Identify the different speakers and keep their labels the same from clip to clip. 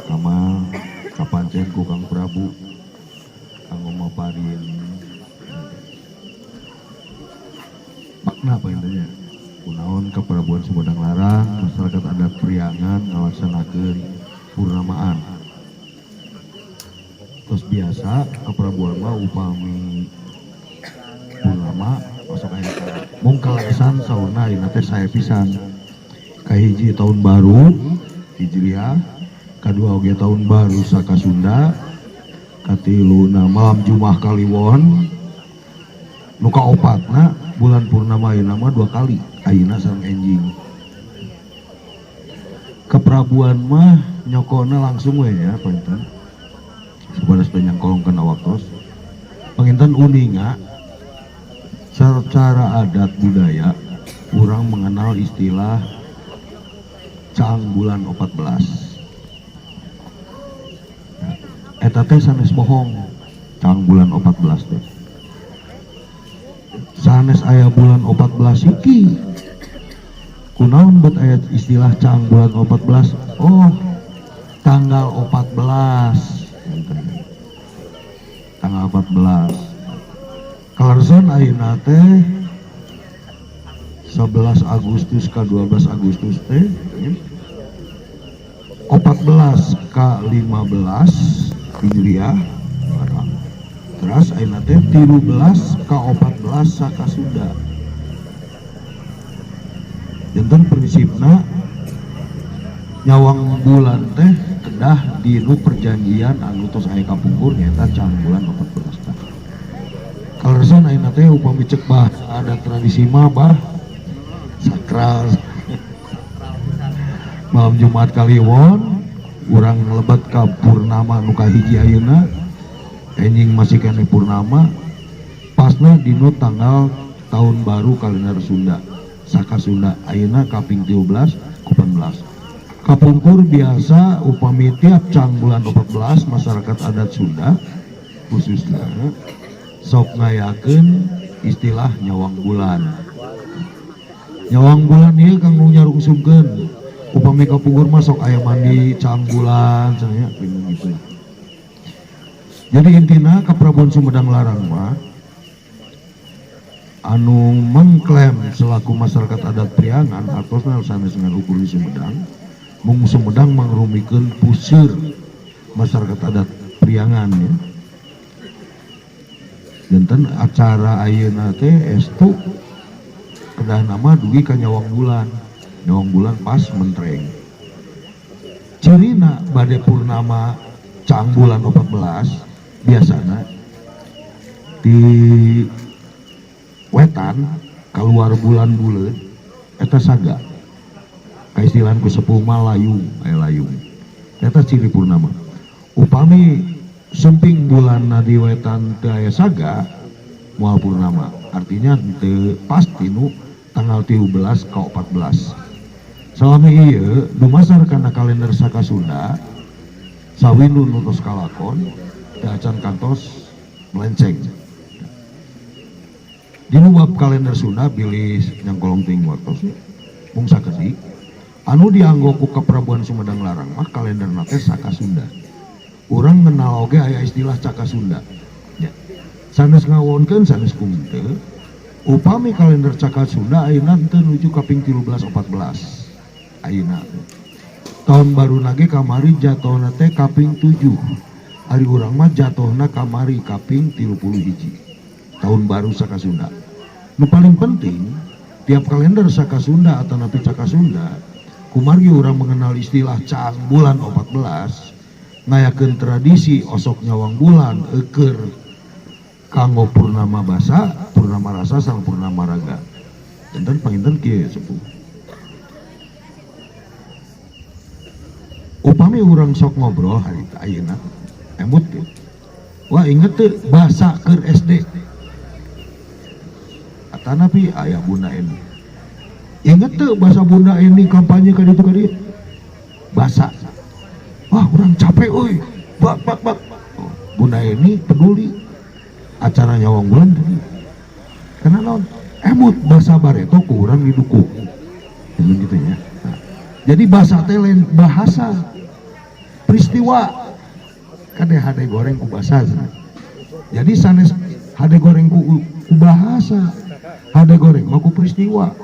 Speaker 1: Kamal kapancen ku Kang Prabu kanggo maparin makna apa intinya kunaon kaprabuan Sumedang Larang masyarakat adat Priangan ngalaksanakeun purnamaan. Terus biasa kaprabuan mah upami purnama masuk aya mung kalasan sauna dina teh sae pisan. Kahiji tahun baru Hijriah, kedua oge tahun baru saka Sunda, katiluna malam Jumat Kaliwon, nu kaopatna bulan purnama ayeuna mah 2 kali ayeuna sareng enjing. Keprabuan mah nyokona langsung we nya panten. Sabaras penyangkolongkeun awaktos. Panginten uninga secara adat budaya urang mengenal istilah Caang bulan 14. Eta teh sanes bohong. Caang bulan 14 teh. Sanes aya bulan 14 iki. Kunaon bet aya istilah caang bulan 14? Oh, tanggal 14. Tanggal 14. Kalarsan ayeuna teh 11 Agustus ke 12 Agustus teh 14 ke 15 Hijriah terus ayeuna teh 13 ke 14 saka Sunda. Janten prinsipna nyawang bulan teh kedah dinu perjanjian anu tos aya kapungkur nyaeta caang bulan 14 teh. Kalarsan ayeuna teh upami cek bahasa ada tradisi mah bah sakral malam Jumat Kaliwon urang lebat ka purnama nu kahiji ayeuna enjing masih kene purnama pasna dinu tanggal tahun baru kalender Sunda saka Sunda ayeuna kaping 13 ku 14. Kapungkur biasa upami tiap caang bulan 14 masyarakat adat Sunda khususnya sok ngayakeun istilah nyawang bulan. Nyawang bulan ieu kanggo nyarungsungkeun upami kapungkur masuk aya mandi caang bulan saya gitu. Jadi intina kaprabuan Sumedang Larang mah anu mengklaim selaku masyarakat adat Priangan atau sanes dengan ukur di Sumedang mung Sumedang mangrumikeun puseur masyarakat adat Priangan ya. Janten acara ayeuna teh estu kedah nama dugi ka nyawang bulan. Nyawang bulan pas mentreng. Cirina bade purnama caang bulan 14 biasana di wetan keluar bulan buleun eta saga. Kaistilahan ku sepuh mah layung, aya layung. Eta ciri purnama. Upami sumping bulan di wetan teu aya saga moal purnama. Artinya teu pasti nu tanggal 13 ke 14. Salami ieu dumasar kana kalender saka Sunda sawindu nu tos kalakon teu acan kantos melenceng. Dinu bab kalender Sunda bilih nyangkolong ting waktos mung sakeuti anu dianggo ku kaprabuan Sumedang Larang mah kalenderna teh saka Sunda. Urang ngenal oge aya istilah Caka Sunda. Ya. Sanes ngawonkeun sanes kumteu upami kalender Caka Sunda ayeuna teu nuju kaping 13 14. Ayeuna tahun baru nage kamari jatohna teh kaping 7 ari urang mah jatohna kamari kaping 30 hiji tahun baru saka Sunda. Nu paling penting tiap kalender saka Sunda atau napi Caka Sunda kumargi urang mengenal istilah caang bulan 14 ngayakeun tradisi osok nyawang bulan eukeur kanggo purnama basa purnama rasa sang purnama raga. Janten panginten kieu sepuh upami urang sok ngobrol hari ayeuna emut teh wah inget teh basa keur SD atana pi aya Bunda Eni inget teh basa Bunda Eni kampanye ka ditu ka dieu basa wah urang capek euy bak oh, Bunda Eni peduli acara nyawang bulan tadi karena naon emut basa bareto ku urang didukung gitu ya. Nah, jadi bahasa teh lain bahasa peristiwa kade hade goreng ku bahasa. Jadi sanes hade goreng ku bahasa, hade goreng mah ku peristiwa,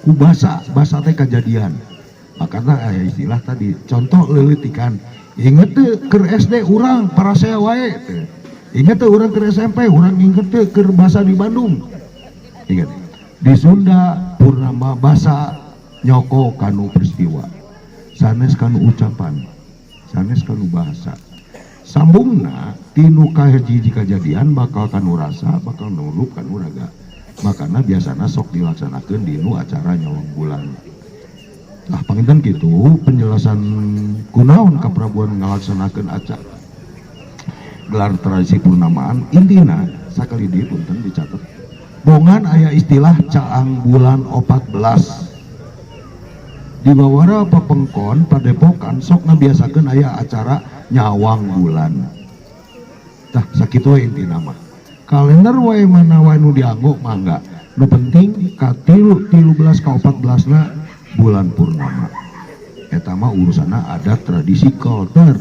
Speaker 1: ku bahasa teh kejadian. Makanya aya istilah tadi, contoh leulitikan, inget teu keur SD urang para saya wae teh. Inget teu urang keur SMP, urang inget teu keur bahasa di Bandung. Ingat, di Sunda purnama bahasa nyoko kanu peristiwa, sanes kanu ucapan, sanes kanu bahasa. Sambungna tinu kahiji kejadian bakal kanu rasa, bakal nulup kanu raga. Makanya biasanya sok dilaksanakan dinu acara nyawang bulan. Nah panginten gitu penjelasan kunaon kaprabuan ngalaksanakeun acara gelar tradisi purnamaan intina sakali dieu punten dicatat. Bongan aya istilah caang bulan 14. Di bawara pepengkon padepokan sok ngabiasakeun aya acara nyawang bulan. Tah sakitu we intina mah. Kalender wae mana wae nu dianggo mangga. Nu penting ka 13 ka 14 na bulan purnama. Eta mah urusana adat tradisi kultur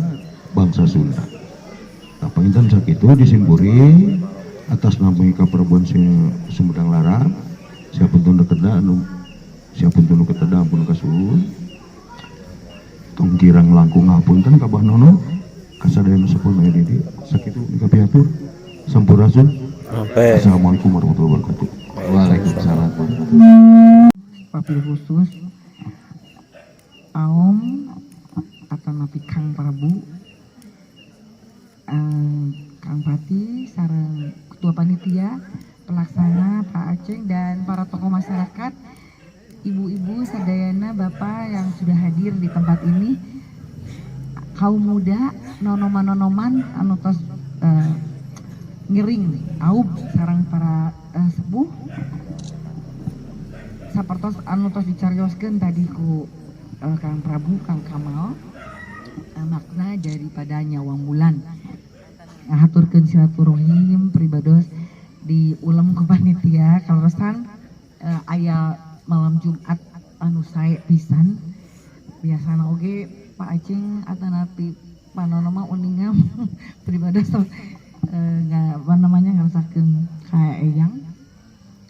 Speaker 1: bangsa Sunda. Nah panginten sakitu disimpuri atas nama kaprabuan Sumedang Larang. Siapunten keteda anu siapunten keteda ampun kasuhun. Tong kirang langkung ngapunten ka Bah Nono kasadayana sampun aya di sakitu ngapiatur sampurasun. Assalamualaikum warahmatullahi wabarakatuh. Waalaikumsalam.
Speaker 2: Wabil khusus Aom atau napi Kang Prabu, Kang Pati, sareng Ketua Panitia, Pelaksana Pak Aceng dan para tokoh masyarakat, ibu-ibu, sadayana, bapak yang sudah hadir di tempat ini, kaum muda, nonoman-nonoman, anu tos ngiring, aub, sareng para sepuh, sapertos anu tos dicarioskeun tadi ku Kang Prabu, Kang Kamal, makna daripada nyawang bulan. Haturkeun silaturahim pribados di ulem ku panitia kaleresan aya malam Jumat anu sae pisan. Biasana oge Pak Aceng atanapi panonoma uningam pribados apa namanya ngarasakeun kaeyang.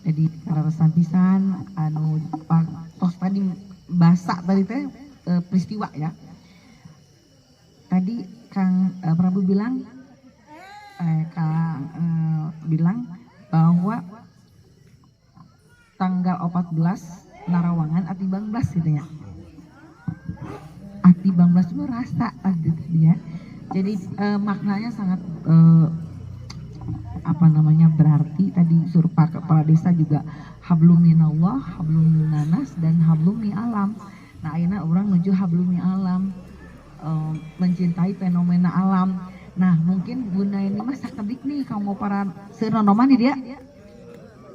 Speaker 2: Jadi kaleresan pisan anu tos tadi basa tadi teh peristiwa ya. Tadi Kang Prabu bilang bilang bahwa tanggal 14 Narawangan ati Banglas gitu ya. Ati Banglas itu rasa tadi ya. Jadi maknanya sangat apa namanya berarti tadi surpa kepala desa juga hablum minallah, hablum minanas dan hablum min alam. Nah ayeuna orang menuju hablum min alam, mencintai fenomena alam. Nah mungkin Bunda ini mah sakedik nih kamu para senonoman dia.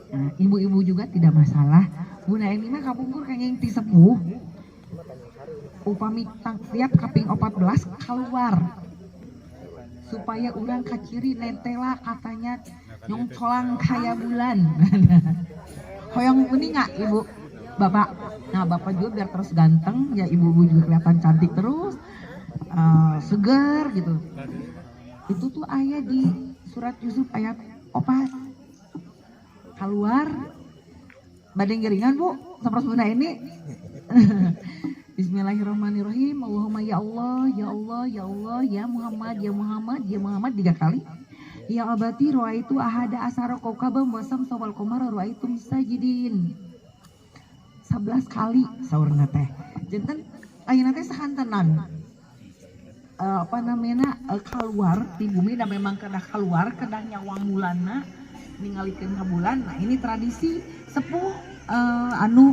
Speaker 2: Nah, ibu-ibu juga tidak masalah. Bunda ini mah kapungkur kenging ti sepuh. Upami tiap kaping 14 keluar. Supaya orang kaciri netela katanya nyongcolang kaya bulan. Hoyong ini nggak ibu bapak? Nah bapak juga biar terus ganteng ya, ibu-ibu juga kelihatan cantik terus, segar gitu. Itu tuh ayat di surat Yusuf ayat 4. Keluar badeng geringan bu sampras bunda ini. Bismillahirrahmanirrahim. Allahumma ya Allah, ya Allah, ya Allah, ya Muhammad, ya Muhammad, ya Muhammad 3 kali. Ya abati ru'aitu ahada asara kaukabam wasam sawal qamara ru'aitu sajidin. 11 kali saurna teh. Janten ayeuna teh sahantenan apa namanya keluar di bumi dan memang kena keluar kena nyawang bulanna ningalikeun ka bulan. Nah ini tradisi sepuh anu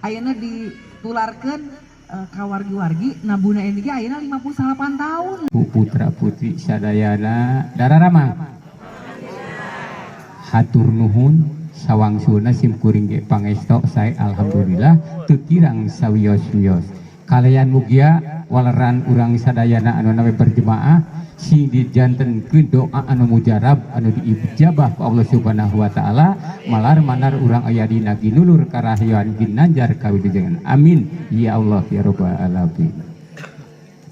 Speaker 2: ayeuna ditularkeun kawargi-wargi. Nah Bunda ini ayeuna 58 tahun.
Speaker 3: Putra putri sadayana dararama hatur nuhun sawangsuna simkuring ge pangesto sae alhamdulillah teu kirang sawios-wios kalian mugia waleran urang sadayana anu nawe berjemaah sing dijantenkeun doa anu mujarab anu diijabah ku Allah Subhanahu wa taala malar manar urang aya dina ginulur karahayuan ginanjar kawilujengan amin ya Allah ya rabbal alamin.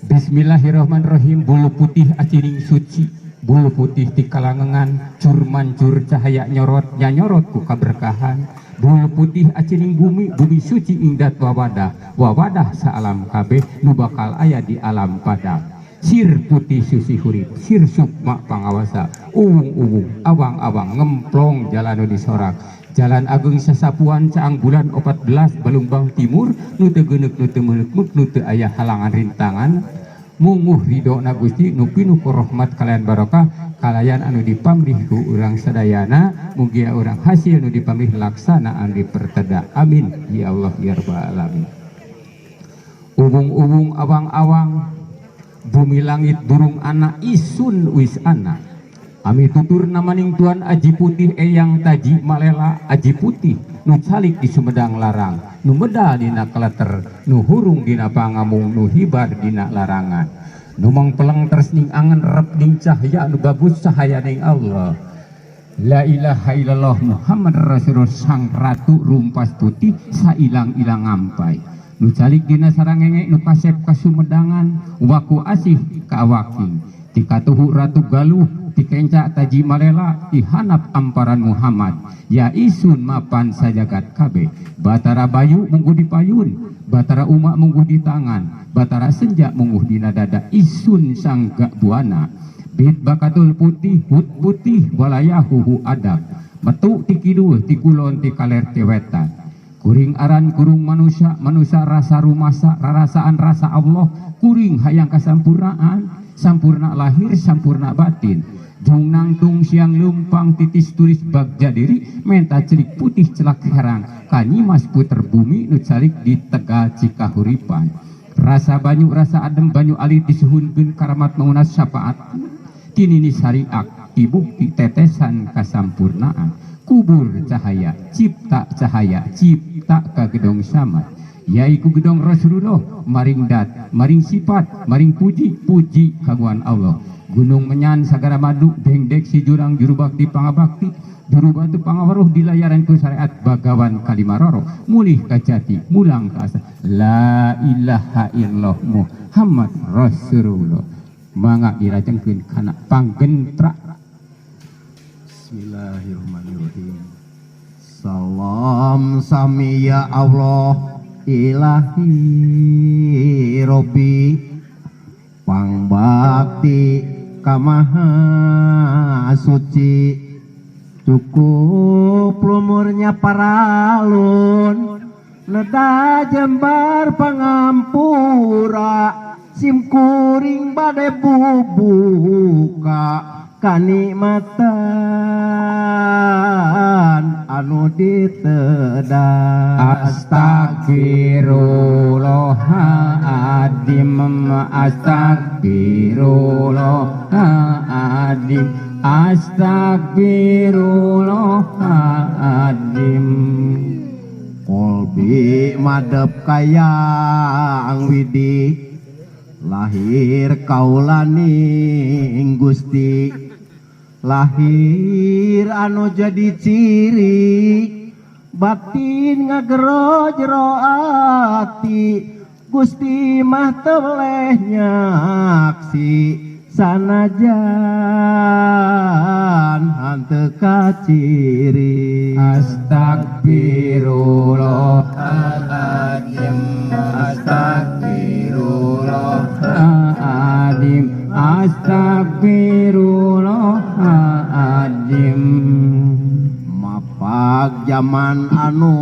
Speaker 3: Bismillahirrahmanirrahim. Bulu putih aciring suci, bulu putih ti kalangengan, cur mancur cahaya nyorot nyanyorot ku kaberkahan. Bulu putih aciring bumi, bumi suci ingdat wawadah, wawadah saalam kabeh nu bakal aya di alam padang. Sir putih susi hurip, sir sukma pangawasa, uwung-uwung, awang-awang ngemplong jalan nu disorak. Jalan Agung Sasapuan Caang bulan 14 Balumbang Timur nu teu geuneuk nu teu meuleukeuk nu teu aya halangan rintangan. Munguh ridona Gusti nu pinuh ku rahmat kalian barokah kalayan anu dipamrih ku urang sadayana, mugi urang hasil nu dipamrih laksanaan diperteda. Amin ya Allah ya rabbal alamin. Ubung-ubung awang-awang, bumi langit durung ana, isun wis ana. Ami tutur namaning Tuan Aji Putih eyang taji malela aji putih nu calik di Sumedang Larang, nu medal dina kleter, nu hurung dina pangamung, nu hibar dina larangan, nu mangpeleng tersning angen rep ning cahya nu bagus cahaya ning Allah. La ilaha illallah Muhammad Rasulullah sang ratu rumpas putih sailang-ilang ampai, nu calik dina sarangenge nu kasep kasumedangan, waku asih kaawaking, tikatuhu ratu galuh tikencak taji malela ihanap amparan Muhammad, ya isun mapan sajagat kabeh. Batara bayu mungguh di payun, batara umak mungguh di tangan, batara senja mungguh di dada, isun sangga buana. Bit bakatul putih hut putih walayahuhu adab, metu tikiduh tikulon tikaler tewetan. Kuring aran kurung manusia, manusia rasa rumasa, rarasaan rasa Allah, kuring hayang kasampurnaan, sampurna lahir sampurna batin. Jung nangtung siang lumpang titis tulis bagja diri, menta celik putih celak herang, kanyimas puter bumi nu calik di Tegal Cikahuripan. Rasa banyu rasa adem banyu alit disuhunkeun karamat maunas syafaat, tinini sariak ibukti tetesan kasampurnaan. Kubur cahaya, cipta cahaya, cipta ka gedong samad, yaiku gedong Rasulullah, maring dat, maring sifat, maring puji, puji kaguan Allah. Gunung menyan sagara madu, dengdek si jurang juru bakti pangabakti, juru batu pangawaruh di layaran ku syariat bagawan kalimaroro, mulih kajati, mulang ke asa. La ilaha illallah Muhammad Rasulullah. Mangga dirajengkeun kana panggentra.
Speaker 4: Bismillahirrahmanirrahim. Salam sami ya Allah ilahi Robbi, pangbakti kamaha suci, cukup lumurnya paralun, leda jembar pangampura, sim kuring bade bubuka, kanikmatan anu ditedang.
Speaker 3: Astagfirullahaladzim, astagfirullahaladzim, astagfirullahaladzim.
Speaker 4: Kolbi madep kayang widi, lahir kaulaning Gusti, lahir anu jadi ciri, batin ngagero jero ati, Gusti mah toleh nyaksi, sanajan hanteu kaciri.
Speaker 3: Astagfirullahaladzim, astagfirullahaladzim, astagfirullahaladzim.
Speaker 4: Mapag zaman anu